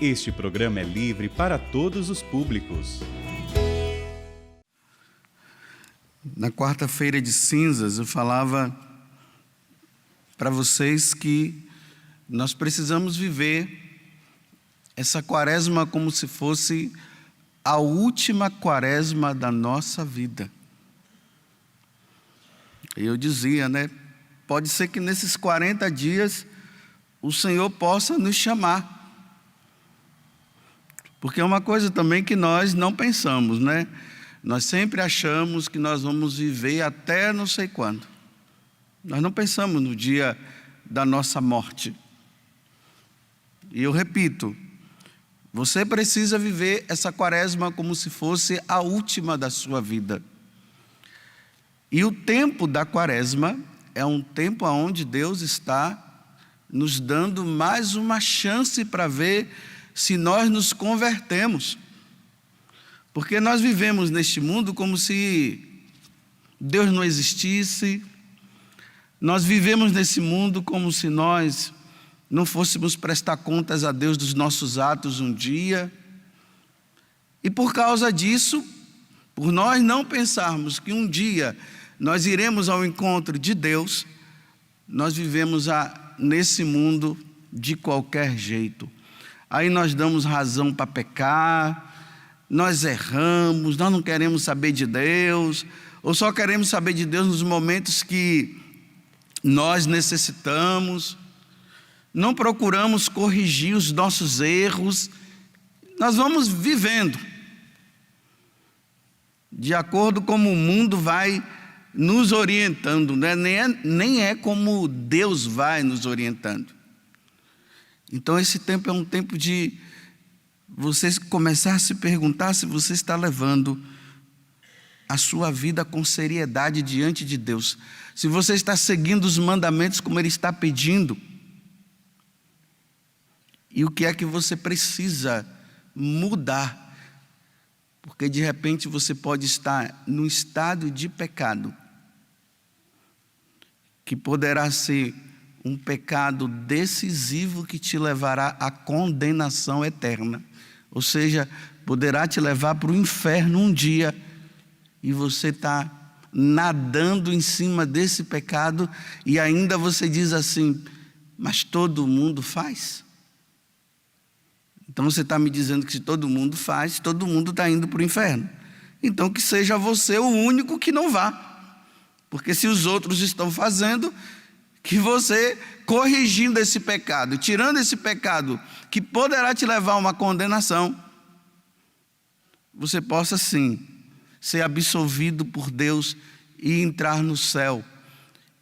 Este programa é livre para todos os públicos. Na quarta-feira de cinzas, eu falava para vocês que nós precisamos viver essa quaresma como se fosse a última quaresma da nossa vida. E eu dizia, pode ser que nesses 40 dias o Senhor possa nos chamar. Porque é uma coisa também que nós não pensamos, Nós sempre achamos que nós vamos viver até não sei quando. Nós não pensamos no dia da nossa morte. E eu repito, você precisa viver essa quaresma como se fosse a última da sua vida. E o tempo da quaresma é um tempo onde Deus está nos dando mais uma chance para ver se nós nos convertemos. Porque nós vivemos neste mundo como se Deus não existisse. Nós vivemos nesse mundo como se nós não fôssemos prestar contas a Deus dos nossos atos um dia. E por causa disso, por nós não pensarmos que um dia nós iremos ao encontro de Deus, nós vivemos nesse mundo de qualquer jeito. Aí nós damos razão para pecar, nós erramos, nós não queremos saber de Deus, ou só queremos saber de Deus nos momentos que nós necessitamos. Não procuramos corrigir os nossos erros. Nós vamos vivendo de acordo como o mundo vai nos orientando, nem é como Deus vai nos orientando. Então esse tempo é um tempo de você começar a se perguntar se você está levando a sua vida com seriedade diante de Deus. Se você está seguindo os mandamentos como Ele está pedindo. E o que é que você precisa mudar? Porque de repente você pode estar num estado de pecado, que poderá ser um pecado decisivo que te levará à condenação eterna. Ou seja, poderá te levar para o inferno um dia, e você está nadando em cima desse pecado, e ainda você diz assim, mas todo mundo faz? Então você está me dizendo que se todo mundo faz, todo mundo está indo para o inferno. Então que seja você o único que não vá. Porque se os outros estão fazendo, que você, corrigindo esse pecado, tirando esse pecado que poderá te levar a uma condenação, você possa sim ser absolvido por Deus e entrar no céu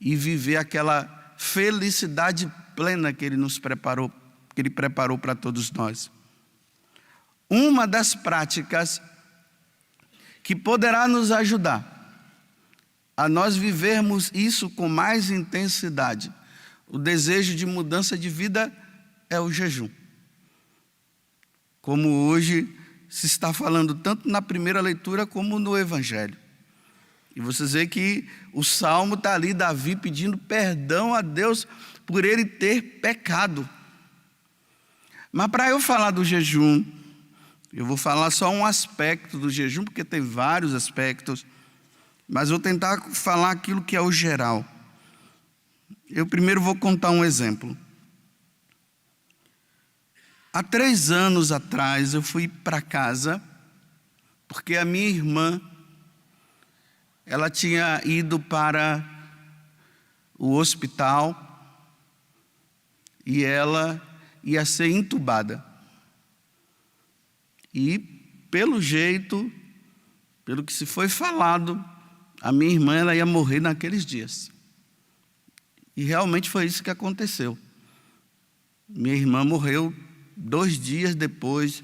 e viver aquela felicidade plena que Ele nos preparou, que Ele preparou para todos nós. Uma das práticas que poderá nos ajudar a nós vivermos isso com mais intensidade, o desejo de mudança de vida, é o jejum. Como hoje se está falando tanto na primeira leitura como no Evangelho. E você vê que o Salmo está ali, Davi pedindo perdão a Deus por ele ter pecado. Mas para eu falar do jejum, eu vou falar só um aspecto do jejum, porque tem vários aspectos, mas vou tentar falar aquilo que é o geral. Eu primeiro vou contar um exemplo. Há 3 anos atrás eu fui para casa, porque a minha irmã, ela tinha ido para o hospital e ela ia ser entubada. E pelo jeito, pelo que se foi falado, a minha irmã ela ia morrer naqueles dias. E realmente foi isso que aconteceu. Minha irmã morreu 2 dias depois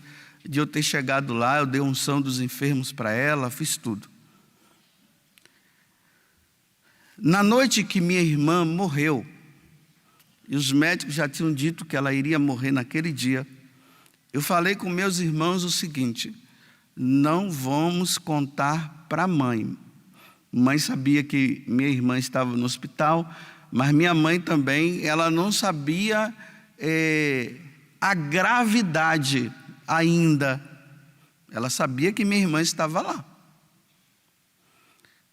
de eu ter chegado lá. Eu dei unção dos enfermos para ela, fiz tudo. Na noite que minha irmã morreu, e os médicos já tinham dito que ela iria morrer naquele dia, eu falei com meus irmãos o seguinte: não vamos contar para a mãe. Mãe sabia que minha irmã estava no hospital, mas minha mãe também, ela não sabia a gravidade ainda. Ela sabia que minha irmã estava lá.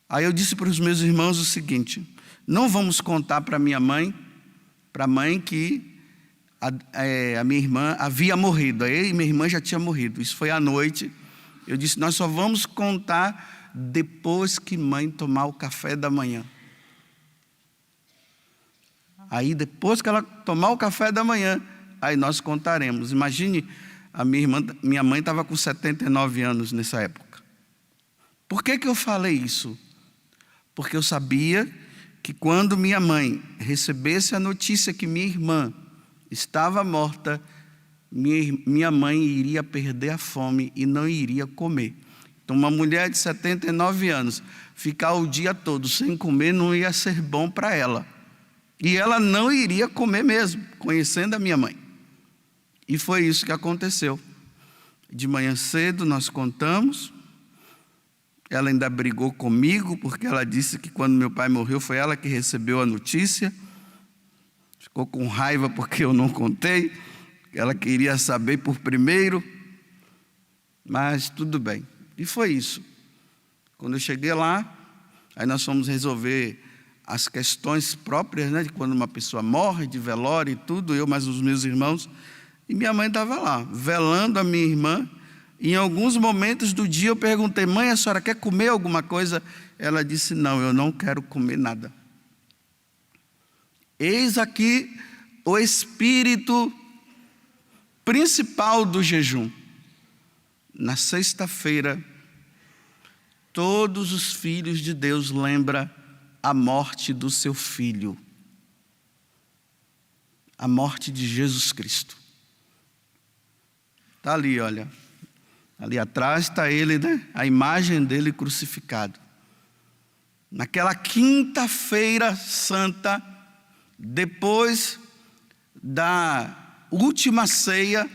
Aí eu disse para os meus irmãos o seguinte: não vamos contar para minha mãe, para a mãe que a minha irmã havia morrido. Aí minha irmã já tinha morrido. Isso foi à noite. Eu disse: nós só vamos contar depois que mãe tomar o café da manhã. Aí depois que ela tomar o café da manhã, aí nós contaremos. Imagine, minha mãe estava com 79 anos nessa época. Por que eu falei isso? Porque eu sabia que quando minha mãe recebesse a notícia que minha irmã estava morta, minha mãe iria perder a fome e não iria comer. Então, uma mulher de 79 anos, ficar o dia todo sem comer não ia ser bom para ela. E ela não iria comer mesmo, conhecendo a minha mãe. E foi isso que aconteceu. De manhã cedo nós contamos. Ela ainda brigou comigo, porque ela disse que quando meu pai morreu foi ela que recebeu a notícia. Ficou com raiva porque eu não contei. Ela queria saber por primeiro. Mas tudo bem. E foi isso. Quando eu cheguei lá, aí nós fomos resolver as questões próprias, né, de quando uma pessoa morre, de velório e tudo, eu mais os meus irmãos. E minha mãe estava lá, velando a minha irmã. Em alguns momentos do dia eu perguntei: mãe, a senhora quer comer alguma coisa? Ela disse: não, eu não quero comer nada. Eis aqui o espírito principal do jejum. Na sexta-feira, todos os filhos de Deus lembram a morte do seu filho, a morte de Jesus Cristo. Está ali, olha. Ali atrás está ele, né? A imagem dele crucificado. Naquela quinta-feira santa, depois da última ceia,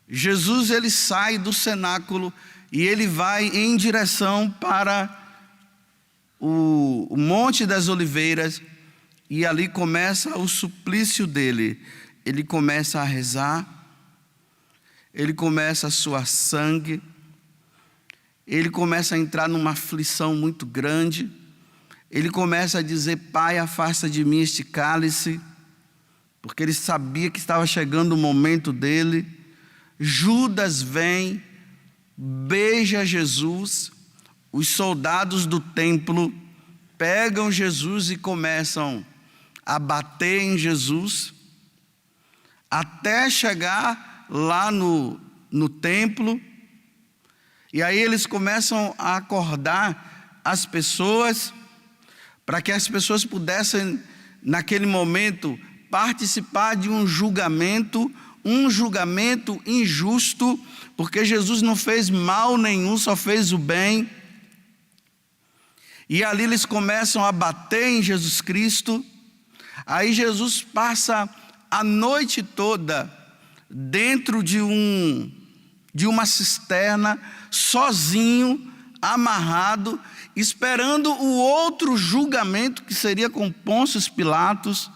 Jesus ele sai do cenáculo e ele vai em direção para o Monte das Oliveiras, e ali começa o suplício dele. Ele começa a rezar, ele começa a suar sangue, ele começa a entrar numa aflição muito grande, ele começa a dizer: Pai, afasta de mim este cálice, porque ele sabia que estava chegando o momento dele. Judas vem, beija Jesus, os soldados do templo pegam Jesus e começam a bater em Jesus, até chegar lá no templo. E aí eles começam a acordar as pessoas, para que as pessoas pudessem, naquele momento, participar de um julgamento injusto, porque Jesus não fez mal nenhum, só fez o bem. E ali eles começam a bater em Jesus Cristo. Aí Jesus passa a noite toda dentro de uma cisterna, sozinho, amarrado, esperando o outro julgamento, que seria com Pôncio Pilatos.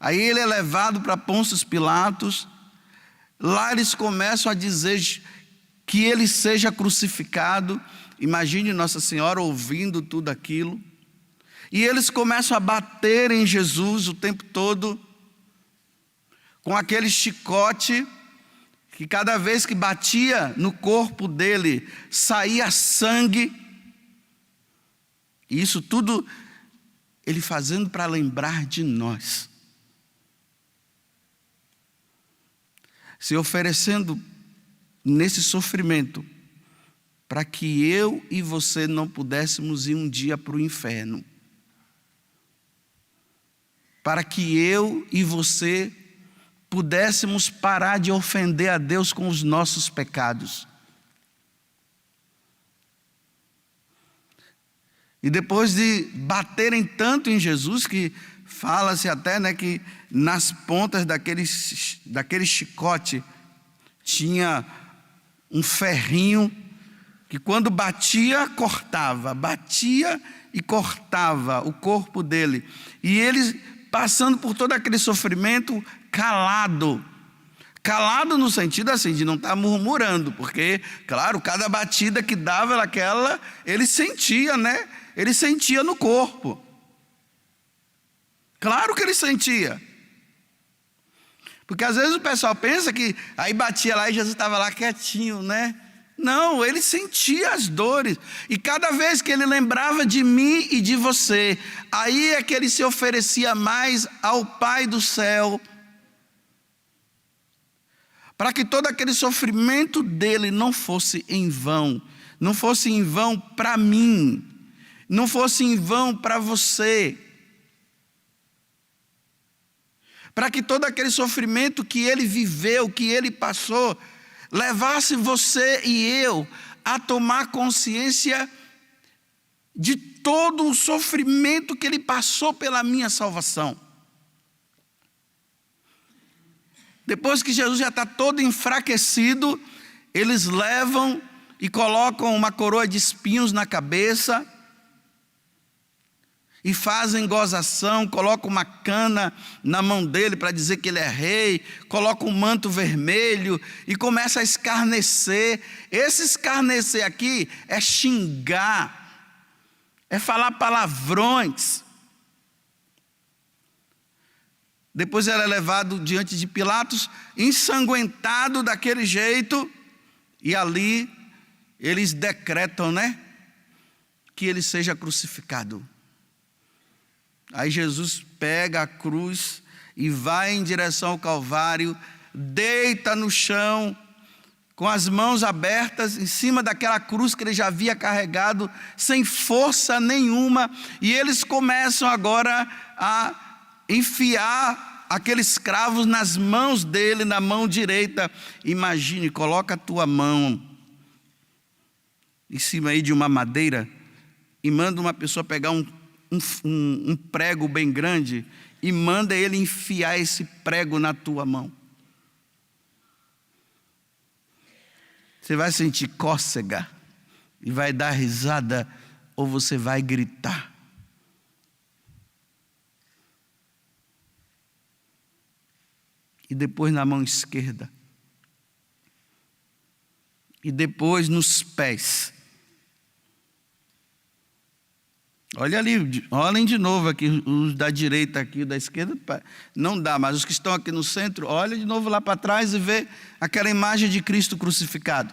Aí ele é levado para Pôncio Pilatos. Lá eles começam a dizer que ele seja crucificado. Imagine Nossa Senhora ouvindo tudo aquilo. E eles começam a bater em Jesus o tempo todo, com aquele chicote, que cada vez que batia no corpo dele, saía sangue. E isso tudo ele fazendo para lembrar de nós. Se oferecendo nesse sofrimento, para que eu e você não pudéssemos ir um dia para o inferno. Para que eu e você pudéssemos parar de ofender a Deus com os nossos pecados. E depois de baterem tanto em Jesus, que fala-se até, né, que nas pontas daquele chicote tinha um ferrinho, que quando batia, cortava o corpo dele. E eles passando por todo aquele sofrimento calado. Calado no sentido assim, de não estar murmurando, porque, claro, cada batida que dava aquela, ele sentia, né? Ele sentia no corpo. Claro que ele sentia. Porque às vezes o pessoal pensa que aí batia lá e Jesus estava lá quietinho, né? Não, ele sentia as dores. E cada vez que ele lembrava de mim e de você, aí é que ele se oferecia mais ao Pai do céu, para que todo aquele sofrimento dele não fosse em vão. Não fosse em vão para mim. Não fosse em vão para você. Para que todo aquele sofrimento que ele viveu, que ele passou, levasse você e eu a tomar consciência de todo o sofrimento que ele passou pela minha salvação. Depois que Jesus já está todo enfraquecido, eles levam e colocam uma coroa de espinhos na cabeça e fazem gozação, colocam uma cana na mão dele para dizer que ele é rei, colocam um manto vermelho e começa a escarnecer. Esse escarnecer aqui é xingar, é falar palavrões. Depois ele é levado diante de Pilatos, ensanguentado daquele jeito, e ali eles decretam, né, que ele seja crucificado. Aí Jesus pega a cruz e vai em direção ao Calvário, deita no chão, com as mãos abertas, em cima daquela cruz que ele já havia carregado, sem força nenhuma, e eles começam agora a enfiar aqueles cravos nas mãos dele, na mão direita. Imagine, coloca a tua mão em cima aí de uma madeira e manda uma pessoa pegar um prego bem grande e manda ele enfiar esse prego na tua mão. Você vai sentir cócega e vai dar risada, ou você vai gritar. E depois na mão esquerda. E depois nos pés. Olha ali, olhem de novo aqui, os da direita aqui, os da esquerda, não dá, mas os que estão aqui no centro, olha de novo lá para trás e vê aquela imagem de Cristo crucificado.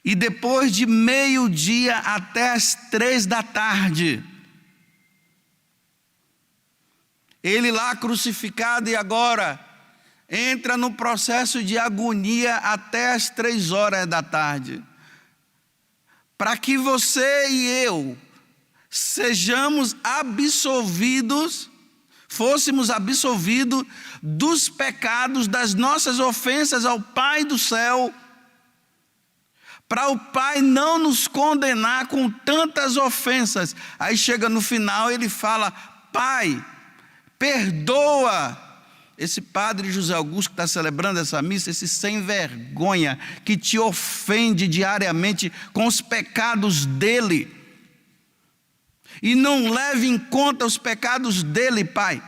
E depois de meio-dia até as 3 da tarde, ele lá crucificado e agora entra no processo de agonia até as 3 horas da tarde. Para que você e eu sejamos absolvidos, fôssemos absolvidos dos pecados, das nossas ofensas ao Pai do céu, para o Pai não nos condenar com tantas ofensas. Aí chega no final e ele fala: Pai, perdoa. Esse padre José Augusto que está celebrando essa missa, esse sem vergonha que te ofende diariamente com os pecados dele, e não leve em conta os pecados dele, Pai,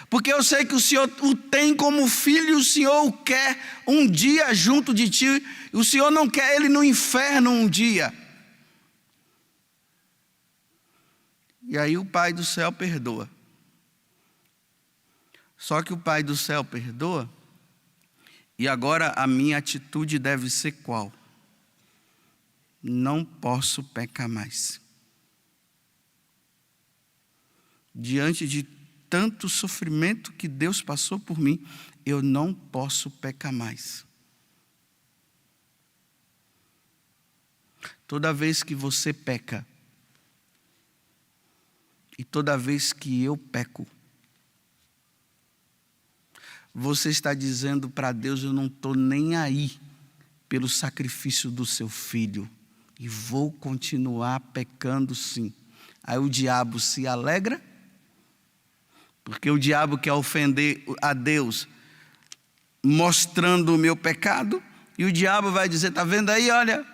porque eu sei que o Senhor o tem como filho, o Senhor o quer um dia junto de ti, o Senhor não quer ele no inferno um dia. E aí o Pai do céu perdoa. Só que o Pai do céu perdoa, e agora a minha atitude deve ser qual? Não posso pecar mais. Diante de tanto sofrimento que Deus passou por mim, eu não posso pecar mais. Toda vez que você peca, e toda vez que eu peco, você está dizendo para Deus: eu não estou nem aí pelo sacrifício do seu filho, e vou continuar pecando sim. Aí o diabo se alegra, porque o diabo quer ofender a Deus, mostrando o meu pecado, e o diabo vai dizer: está vendo aí, olha,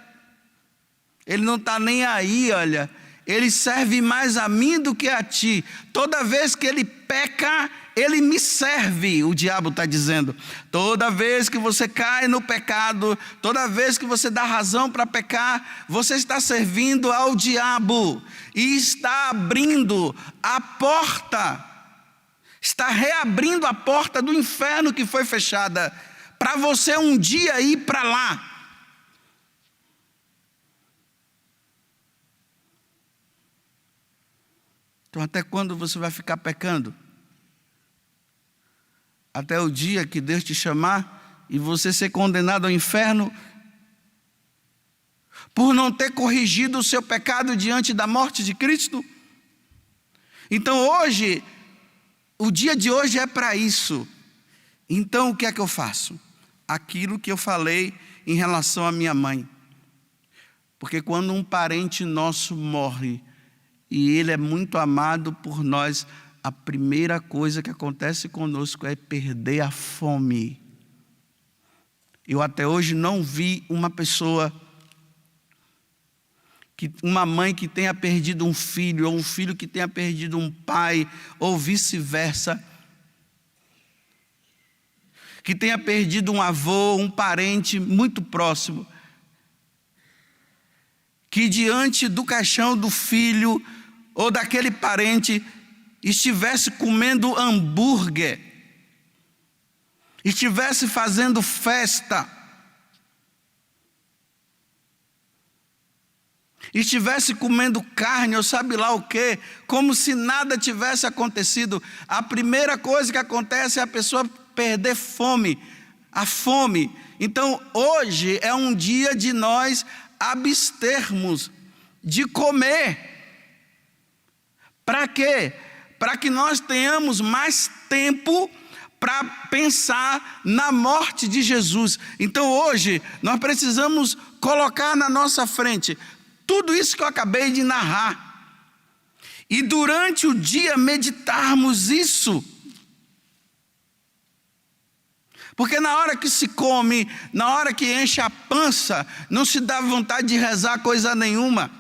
ele não está nem aí, olha, ele serve mais a mim do que a ti. Toda vez que ele peca, ele me serve, o diabo está dizendo. Toda vez que você cai no pecado, toda vez que você dá razão para pecar, você está servindo ao diabo e está abrindo a porta, está reabrindo a porta do inferno que foi fechada, para você um dia ir para lá. Então, até quando você vai ficar pecando? Até o dia que Deus te chamar e você ser condenado ao inferno por não ter corrigido o seu pecado diante da morte de Cristo? Então hoje, o dia de hoje é para isso. Então o que é que eu faço? Aquilo que eu falei em relação à minha mãe. Porque quando um parente nosso morre, e ele é muito amado por nós, a primeira coisa que acontece conosco é perder a fome. Eu até hoje não vi uma pessoa, uma mãe que tenha perdido um filho, ou um filho que tenha perdido um pai, ou vice-versa, que tenha perdido um avô, um parente muito próximo, que diante do caixão do filho ou daquele parente estivesse comendo hambúrguer, estivesse fazendo festa, estivesse comendo carne ou sabe lá o quê, como se nada tivesse acontecido. A primeira coisa que acontece é a pessoa perder fome, a fome. Então hoje é um dia de nós abstermos de comer. Para quê? Para que nós tenhamos mais tempo para pensar na morte de Jesus. Então hoje nós precisamos colocar na nossa frente tudo isso que eu acabei de narrar. E durante o dia meditarmos isso. Porque na hora que se come, na hora que enche a pança, não se dá vontade de rezar coisa nenhuma.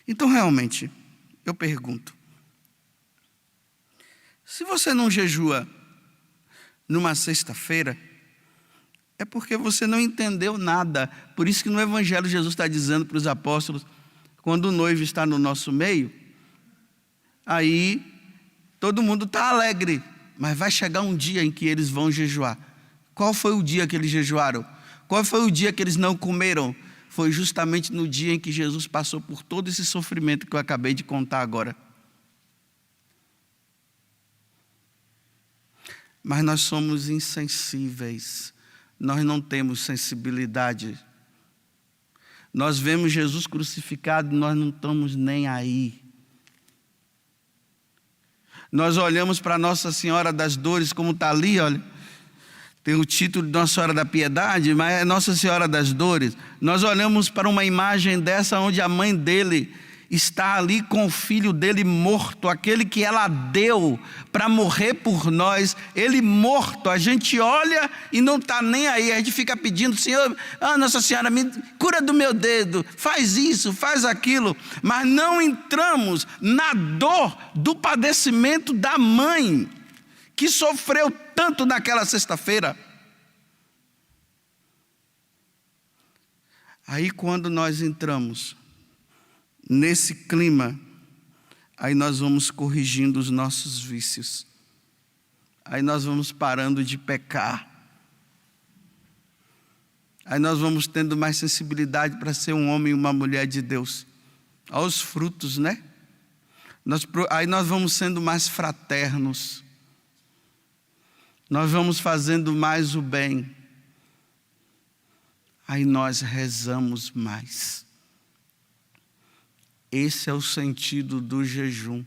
Então realmente, eu pergunto, se você não jejua numa sexta-feira, é porque você não entendeu nada. Por isso que no Evangelho Jesus está dizendo para os apóstolos, quando o noivo está no nosso meio, aí todo mundo está alegre, mas vai chegar um dia em que eles vão jejuar. Qual foi o dia que eles jejuaram? Qual foi o dia que eles não comeram? Foi justamente no dia em que Jesus passou por todo esse sofrimento que eu acabei de contar agora. Mas nós somos insensíveis, nós não temos sensibilidade. Nós vemos Jesus crucificado e nós não estamos nem aí. Nós olhamos para Nossa Senhora das Dores, como está ali, olha. Tem o título de Nossa Senhora da Piedade, mas é Nossa Senhora das Dores. Nós olhamos para uma imagem dessa onde a mãe dele está ali com o filho dele morto, aquele que ela deu para morrer por nós, ele morto. A gente olha e não está nem aí, a gente fica pedindo, Senhor, Nossa Senhora, me cura do meu dedo, faz isso, faz aquilo, mas não entramos na dor do padecimento da mãe, que sofreu tanto naquela sexta-feira. Aí quando nós entramos nesse clima, aí nós vamos corrigindo os nossos vícios. Aí nós vamos parando de pecar. Aí nós vamos tendo mais sensibilidade para ser um homem e uma mulher de Deus. Aos frutos, né? Aí nós vamos sendo mais fraternos. Nós vamos fazendo mais o bem. Aí nós rezamos mais. Esse é o sentido do jejum.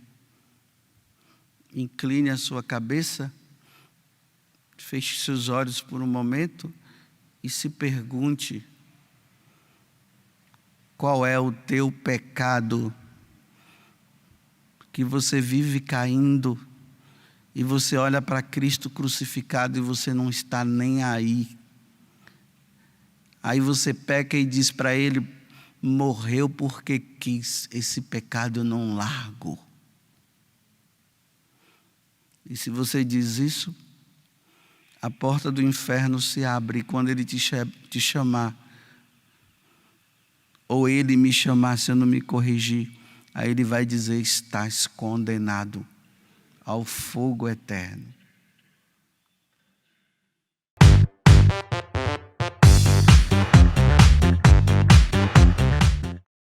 Incline a sua cabeça, feche seus olhos por um momento e se pergunte: qual é o teu pecado que você vive caindo e você olha para Cristo crucificado e você não está nem aí? Aí você peca e diz para ele: morreu porque quis, esse pecado eu não largo. E se você diz isso, a porta do inferno se abre, e quando ele te chamar, ou ele me chamar se eu não me corrigir, aí ele vai dizer: estás condenado ao fogo eterno.